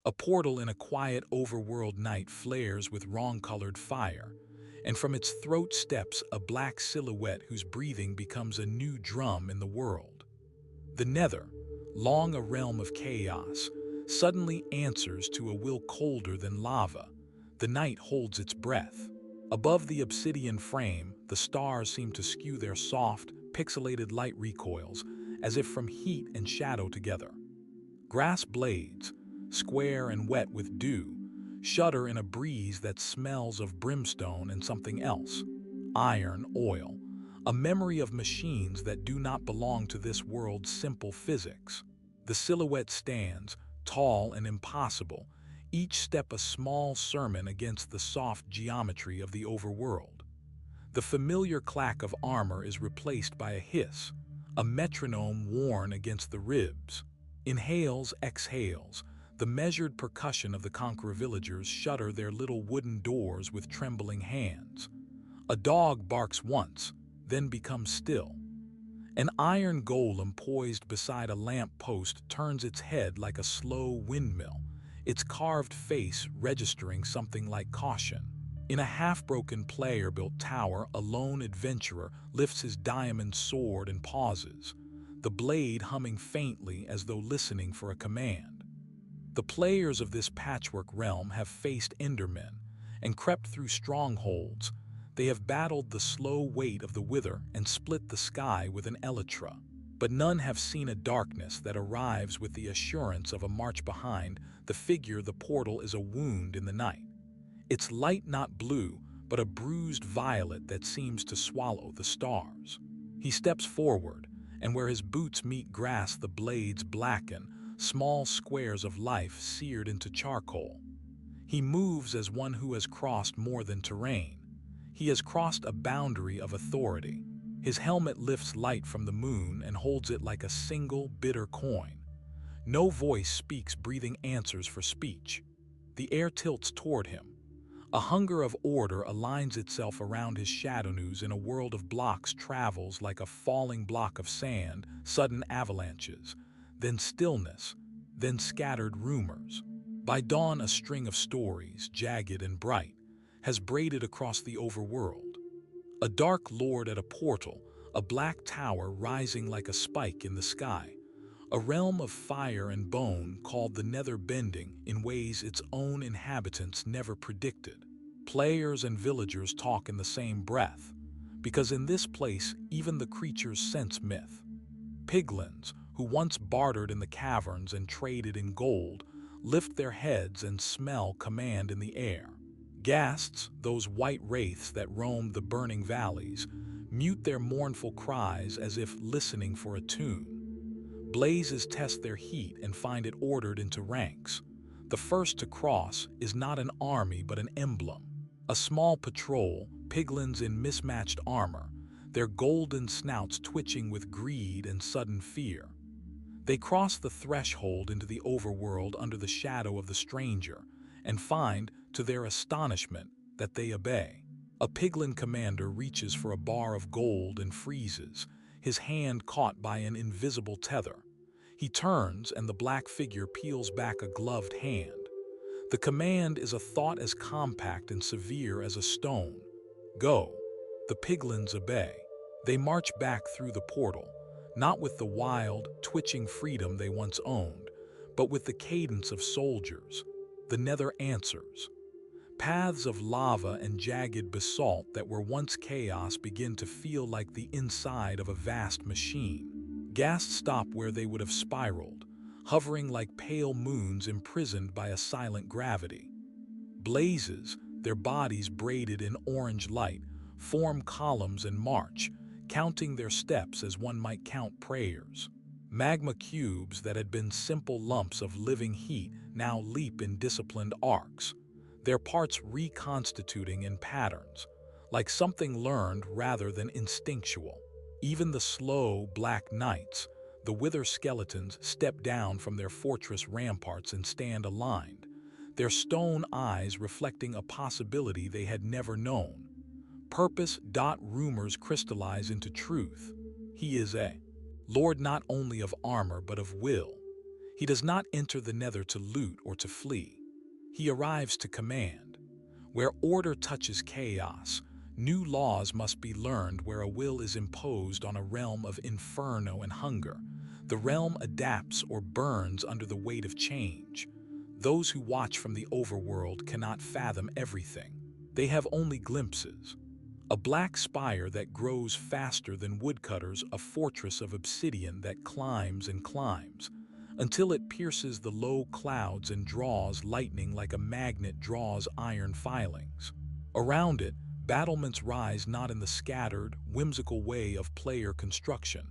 A portal in a quiet overworld night flares with wrong-colored fire, and from its throat steps a black silhouette whose breathing becomes a new drum in the world. The Nether, long a realm of chaos, suddenly answers to a will colder than lava. The night holds its breath. Above the obsidian frame, the stars seem to skew their soft, pixelated light recoils, as if from heat and shadow together. Grass blades, square and wet with dew, shudder in a breeze that smells of brimstone and something else. Iron, oil, a memory of machines that do not belong to this world's simple physics. The silhouette stands, tall and impossible, each step a small sermon against the soft geometry of the overworld. The familiar clack of armor is replaced by a hiss, a metronome worn against the ribs. Inhales, exhales, the measured percussion of the conqueror villagers shutter their little wooden doors with trembling hands. A dog barks once, then becomes still. An iron golem poised beside a lamp post turns its head like a slow windmill, its carved face registering something like caution. In a half-broken player-built tower, a lone adventurer lifts his diamond sword and pauses, the blade humming faintly as though listening for a command. The players of this patchwork realm have faced endermen and crept through strongholds. They have battled the slow weight of the wither and split the sky with an elytra. But none have seen a darkness that arrives with the assurance of a march behind. The figure the portal is a wound in the night. Its light not blue, but a bruised violet that seems to swallow the stars. He steps forward, and where his boots meet grass the blades blacken, small squares of life seared into charcoal. He moves as one who has crossed more than terrain. He has crossed a boundary of authority. His helmet lifts light from the moon and holds it like a single, bitter coin. No voice speaks breathing answers for speech. The air tilts toward him. A hunger of order aligns itself around his shadow news in a world of blocks travels like a falling block of sand, sudden avalanches, then stillness, then scattered rumors. By dawn a string of stories, jagged and bright, has braided across the overworld. A dark lord at a portal, a black tower rising like a spike in the sky, a realm of fire and bone called the Nether bending in ways its own inhabitants never predicted. Players and villagers talk in the same breath, because in this place even the creatures sense myth. Piglins, who once bartered in the caverns and traded in gold, lift their heads and smell command in the air. Ghasts, those white wraiths that roam the burning valleys, mute their mournful cries as if listening for a tune. Blazes test their heat and find it ordered into ranks. The first to cross is not an army but an emblem. A small patrol, piglins in mismatched armor, their golden snouts twitching with greed and sudden fear. They cross the threshold into the overworld under the shadow of the stranger, and find, to their astonishment, that they obey. A piglin commander reaches for a bar of gold and freezes, his hand caught by an invisible tether. He turns, and the black figure peels back a gloved hand. The command is a thought as compact and severe as a stone. Go. The piglins obey. They march back through the portal, not with the wild, twitching freedom they once owned, but with the cadence of soldiers. The Nether answers. Paths of lava and jagged basalt that were once chaos begin to feel like the inside of a vast machine. Ghasts stop where they would have spiraled, hovering like pale moons imprisoned by a silent gravity. Blazes, their bodies braided in orange light, form columns and march, counting their steps as one might count prayers. Magma cubes that had been simple lumps of living heat now leap in disciplined arcs, their parts reconstituting in patterns, like something learned rather than instinctual. Even the slow, black knights, the wither skeletons, step down from their fortress ramparts and stand aligned, their stone eyes reflecting a possibility they had never known. Purpose. Rumors crystallize into truth. He is a lord not only of armor but of will. He does not enter the Nether to loot or to flee. He arrives to command. Where order touches chaos, new laws must be learned. Where a will is imposed on a realm of inferno and hunger, the realm adapts or burns under the weight of change. Those who watch from the overworld cannot fathom everything. They have only glimpses. A black spire that grows faster than woodcutters, a fortress of obsidian that climbs and climbs, until it pierces the low clouds and draws lightning like a magnet draws iron filings. Around it, battlements rise not in the scattered, whimsical way of player construction,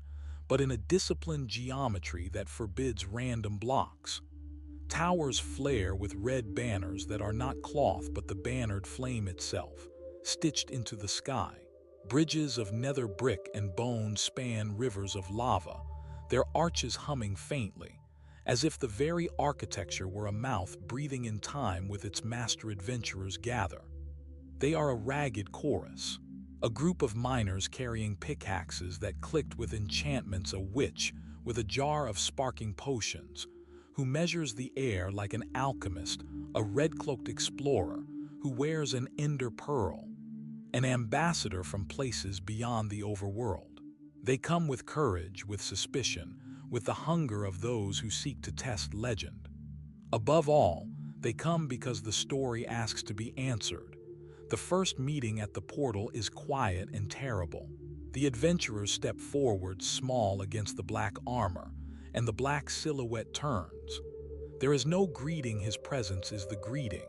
but in a disciplined geometry that forbids random blocks. Towers flare with red banners that are not cloth but the bannered flame itself, stitched into the sky. Bridges of nether brick and bone span rivers of lava, their arches humming faintly, as if the very architecture were a mouth breathing in time with its master adventurers gather. They are a ragged chorus, a group of miners carrying pickaxes that clicked with enchantments, a witch with a jar of sparking potions, who measures the air like an alchemist, a red-cloaked explorer who wears an ender pearl, an ambassador from places beyond the overworld. They come with courage, with suspicion, with the hunger of those who seek to test legend. Above all, they come because the story asks to be answered. The first meeting at the portal is quiet and terrible. The adventurers step forward, small against the black armor, and the black silhouette turns. There is no greeting, his presence is the greeting.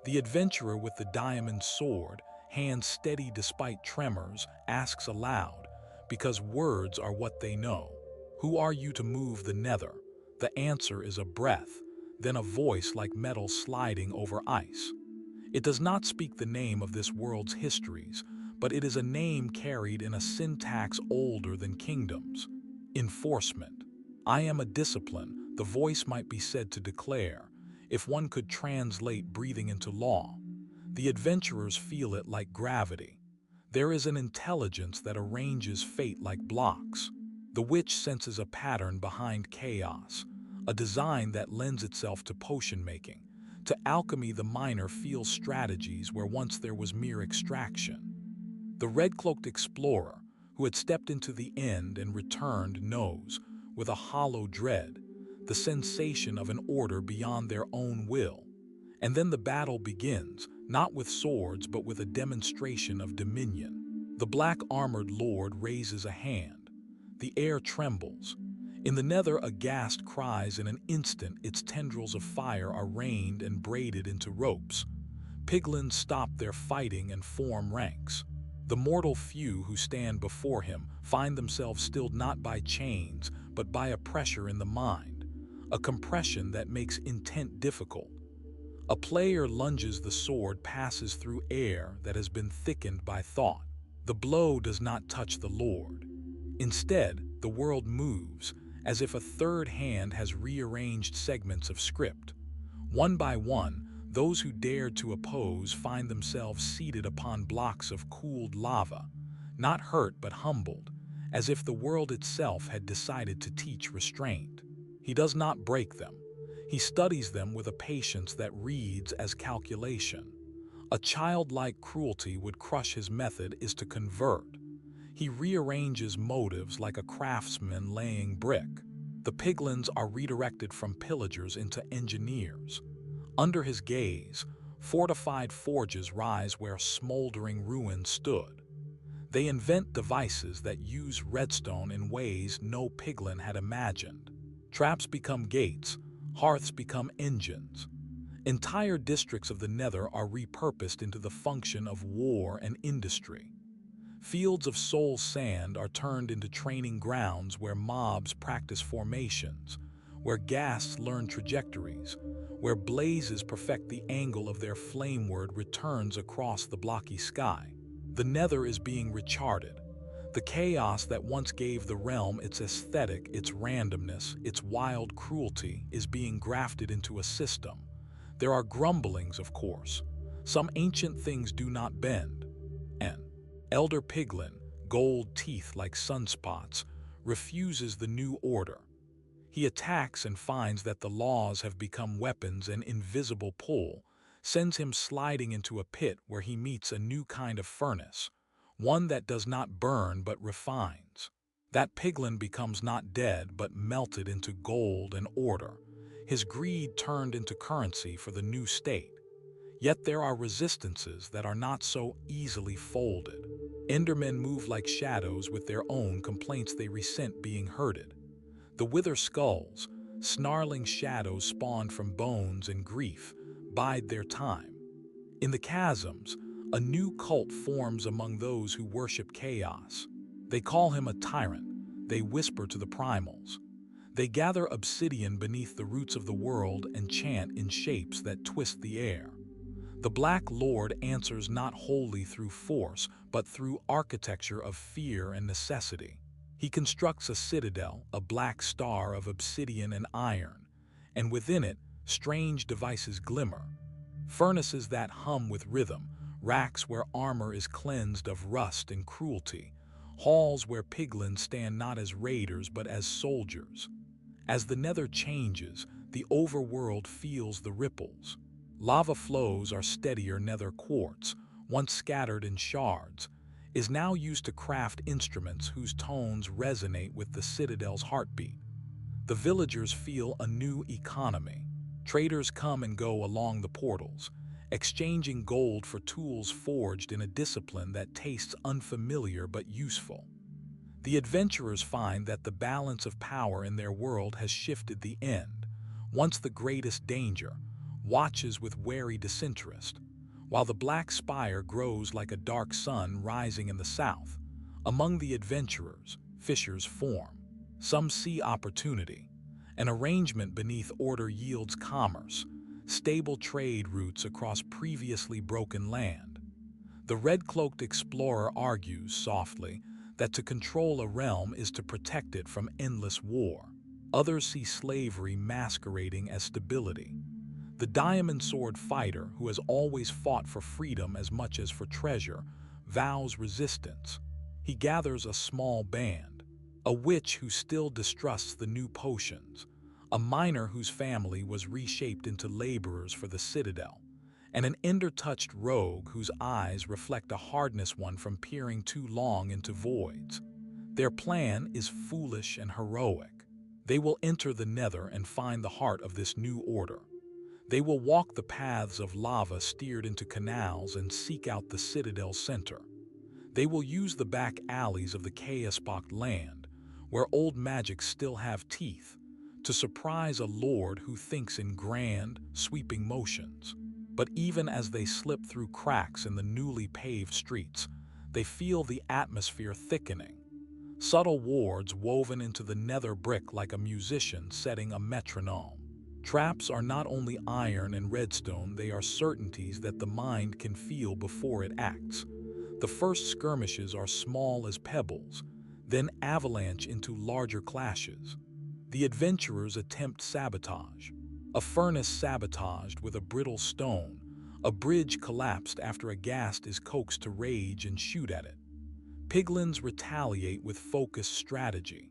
The adventurer with the diamond sword, hands steady despite tremors, asks aloud, because words are what they know. Who are you to move the Nether? The answer is a breath, then a voice like metal sliding over ice. It does not speak the name of this world's histories, but it is a name carried in a syntax older than kingdoms. Enforcement. I am a discipline, the voice might be said to declare, if one could translate breathing into law. The adventurers feel it like gravity. There is an intelligence that arranges fate like blocks. The witch senses a pattern behind chaos, a design that lends itself to potion making. To alchemy, the miner feels strategies where once there was mere extraction. The red-cloaked explorer, who had stepped into the end and returned, knows, with a hollow dread, the sensation of an order beyond their own will. And then the battle begins, not with swords but with a demonstration of dominion. The black-armored lord raises a hand. The air trembles. In the Nether, a ghast cries. In an instant, its tendrils of fire are reined and braided into ropes. Piglins stop their fighting and form ranks. The mortal few who stand before him find themselves stilled not by chains, but by a pressure in the mind, a compression that makes intent difficult. A player lunges, the sword passes through air that has been thickened by thought. The blow does not touch the Lord. Instead, the world moves, as if a third hand has rearranged segments of script. One by one, those who dared to oppose find themselves seated upon blocks of cooled lava, not hurt but humbled, as if the world itself had decided to teach restraint. He does not break them. He studies them with a patience that reads as calculation. A childlike cruelty would crush. His method is to convert. He rearranges motives like a craftsman laying brick. The piglins are redirected from pillagers into engineers. Under his gaze, fortified forges rise where smoldering ruins stood. They invent devices that use redstone in ways no piglin had imagined. Traps become gates, hearths become engines. Entire districts of the Nether are repurposed into the function of war and industry. Fields of soul sand are turned into training grounds where mobs practice formations, where ghasts learn trajectories, where blazes perfect the angle of their flameward returns across the blocky sky. The Nether is being recharted. The chaos that once gave the realm its aesthetic, its randomness, its wild cruelty is being grafted into a system. There are grumblings, of course. Some ancient things do not bend. An elder piglin, gold teeth like sunspots, refuses the new order. He attacks and finds that the laws have become weapons and invisible pull, sends him sliding into a pit where he meets a new kind of furnace, one that does not burn but refines. That piglin becomes not dead but melted into gold and order, his greed turned into currency for the new state. Yet there are resistances that are not so easily folded. Endermen move like shadows with their own complaints they resent being herded. The wither skulls, snarling shadows spawned from bones and grief, bide their time. In the chasms, a new cult forms among those who worship chaos. They call him a tyrant. They whisper to the primals. They gather obsidian beneath the roots of the world and chant in shapes that twist the air. The Black Lord answers not wholly through force, but through architecture of fear and necessity. He constructs a citadel, a black star of obsidian and iron, and within it, strange devices glimmer. Furnaces that hum with rhythm, racks where armor is cleansed of rust and cruelty, halls where piglins stand not as raiders but as soldiers. As the Nether changes, the overworld feels the ripples. Lava flows are steadier Nether quartz, once scattered in shards, is now used to craft instruments whose tones resonate with the citadel's heartbeat. The villagers feel a new economy. Traders come and go along the portals, exchanging gold for tools forged in a discipline that tastes unfamiliar but useful. The adventurers find that the balance of power in their world has shifted. The end, once the greatest danger, watches with wary disinterest, while the black spire grows like a dark sun rising in the south. Among the adventurers, fissures form. Some see opportunity. An arrangement beneath order yields commerce, stable trade routes across previously broken land. The red-cloaked explorer argues softly that to control a realm is to protect it from endless war. Others see slavery masquerading as stability. The diamond sword fighter, who has always fought for freedom as much as for treasure, vows resistance. He gathers a small band. A witch who still distrusts the new potions, a miner whose family was reshaped into laborers for the citadel, and an ender-touched rogue whose eyes reflect a hardness won from peering too long into voids. Their plan is foolish and heroic. They will enter the Nether and find the heart of this new order. They will walk the paths of lava steered into canals and seek out the citadel's center. They will use the back alleys of the chaos-pocked land, where old magics still have teeth, to surprise a lord who thinks in grand, sweeping motions. But even as they slip through cracks in the newly paved streets, they feel the atmosphere thickening. Subtle wards woven into the nether brick like a musician setting a metronome. Traps are not only iron and redstone, they are certainties that the mind can feel before it acts. The first skirmishes are small as pebbles, then avalanche into larger clashes. The adventurers attempt sabotage. A furnace sabotaged with a brittle stone, a bridge collapsed after a ghast is coaxed to rage and shoot at it. Piglins retaliate with focused strategy.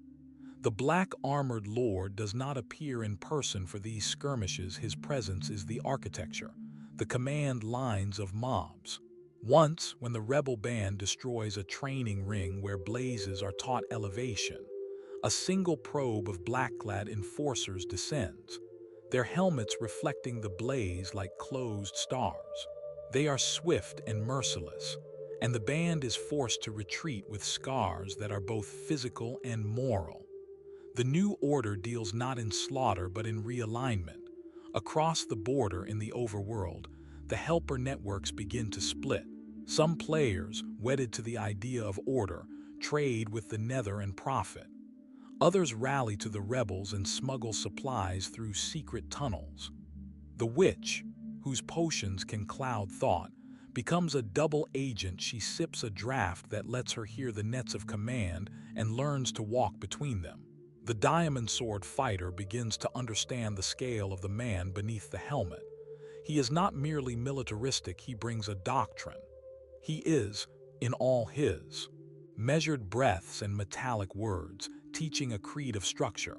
The black-armored lord does not appear in person for these skirmishes. His presence is the architecture, the command lines of mobs. Once, when the rebel band destroys a training ring where blazes are taught elevation, a single probe of black-clad enforcers descends, their helmets reflecting the blaze like closed stars. They are swift and merciless, and the band is forced to retreat with scars that are both physical and moral. The new order deals not in slaughter but in realignment. Across the border in the overworld, the helper networks begin to split. Some players, wedded to the idea of order, trade with the Nether and profit. Others rally to the rebels and smuggle supplies through secret tunnels. The witch, whose potions can cloud thought, becomes a double agent. She sips a draft that lets her hear the nets of command and learns to walk between them. The diamond sword fighter begins to understand the scale of the man beneath the helmet. He is not merely militaristic, he brings a doctrine. He is, in all his, measured breaths and metallic words, teaching a creed of structure.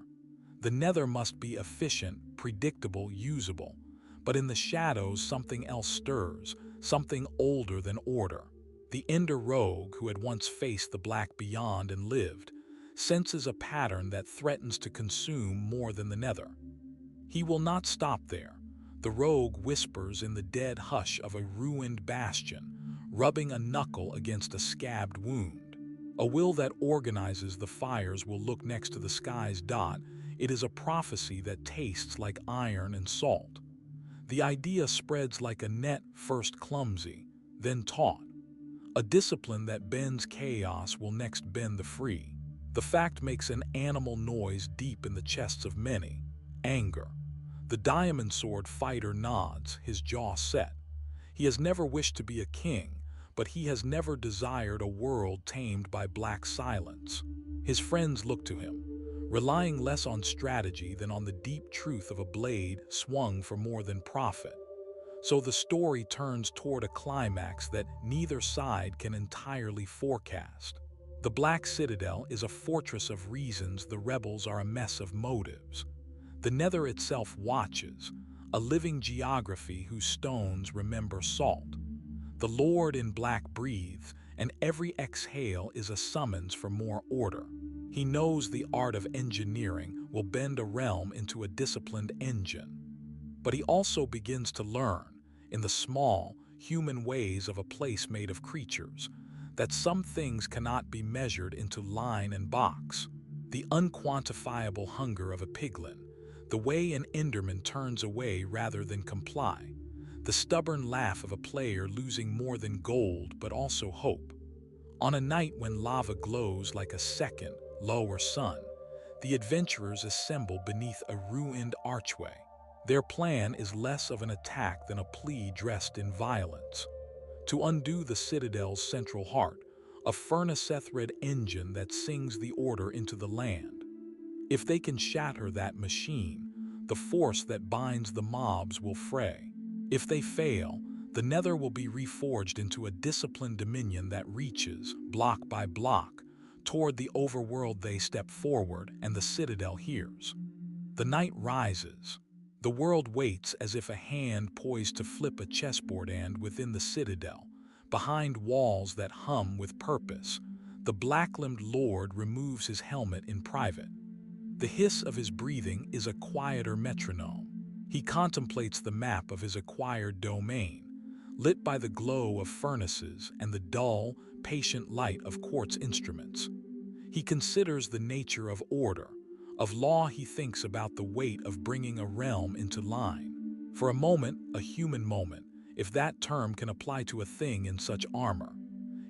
The Nether must be efficient, predictable, usable. But in the shadows, something else stirs, something older than order. The Ender rogue, who had once faced the Black Beyond and lived, senses a pattern that threatens to consume more than the Nether. He will not stop there. The rogue whispers in the dead hush of a ruined bastion, rubbing a knuckle against a scabbed wound. A will that organizes the fires will look next to the sky's dot. It is a prophecy that tastes like iron and salt. The idea spreads like a net, first clumsy, then taut. A discipline that bends chaos will next bend the free. The fact makes an animal noise deep in the chests of many. Anger. The diamond sword fighter nods, his jaw set. He has never wished to be a king, but he has never desired a world tamed by black silence. His friends look to him, relying less on strategy than on the deep truth of a blade swung for more than profit. So the story turns toward a climax that neither side can entirely forecast. The Black Citadel is a fortress of reasons, the rebels are a mess of motives. The Nether itself watches, a living geography whose stones remember salt. The Lord in black breathes, and every exhale is a summons for more order. He knows the art of engineering will bend a realm into a disciplined engine. But he also begins to learn, in the small, human ways of a place made of creatures, that some things cannot be measured into line and box. The unquantifiable hunger of a piglin, the way an Enderman turns away rather than comply, the stubborn laugh of a player losing more than gold but also hope. On a night when lava glows like a second, lower sun, the adventurers assemble beneath a ruined archway. Their plan is less of an attack than a plea dressed in violence. To undo the Citadel's central heart, a furnace-red engine that sings the order into the land. If they can shatter that machine, the force that binds the mobs will fray. If they fail, the Nether will be reforged into a disciplined dominion that reaches, block by block, toward the overworld. They step forward, and the Citadel hears. The night rises. The world waits as if a hand poised to flip a chessboard, and within the Citadel, behind walls that hum with purpose, the black-limbed lord removes his helmet in private. The hiss of his breathing is a quieter metronome. He contemplates the map of his acquired domain, lit by the glow of furnaces and the dull, patient light of quartz instruments. He considers the nature of order, of law. He thinks about the weight of bringing a realm into line. For a moment, a human moment, if that term can apply to a thing in such armor.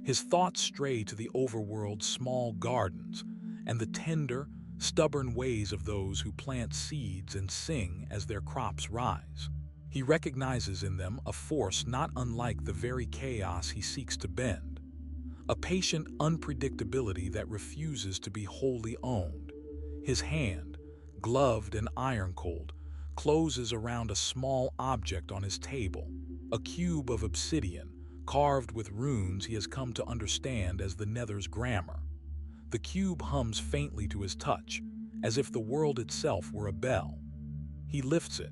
His thoughts stray to the overworld's small gardens and the tender, stubborn ways of those who plant seeds and sing as their crops rise. He recognizes in them a force not unlike the very chaos he seeks to bend. A patient unpredictability that refuses to be wholly owned. His hand, gloved and iron-cold, closes around a small object on his table, a cube of obsidian, carved with runes he has come to understand as the Nether's grammar. The cube hums faintly to his touch, as if the world itself were a bell. He lifts it,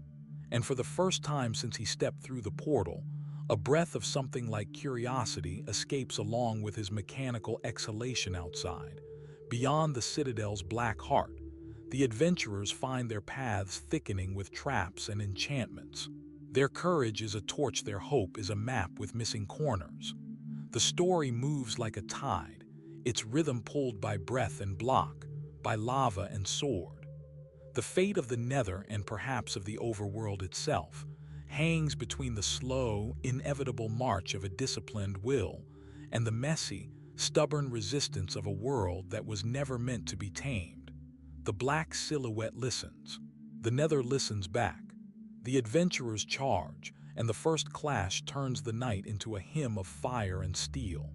and for the first time since he stepped through the portal, a breath of something like curiosity escapes along with his mechanical exhalation. Outside, beyond the Citadel's black heart, the adventurers find their paths thickening with traps and enchantments. Their courage is a torch, their hope is a map with missing corners. The story moves like a tide, its rhythm pulled by breath and block, by lava and sword. The fate of the Nether, and perhaps of the overworld itself, hangs between the slow, inevitable march of a disciplined will and the messy, stubborn resistance of a world that was never meant to be tamed. The black silhouette listens. The Nether listens back. The adventurers charge, and the first clash turns the night into a hymn of fire and steel.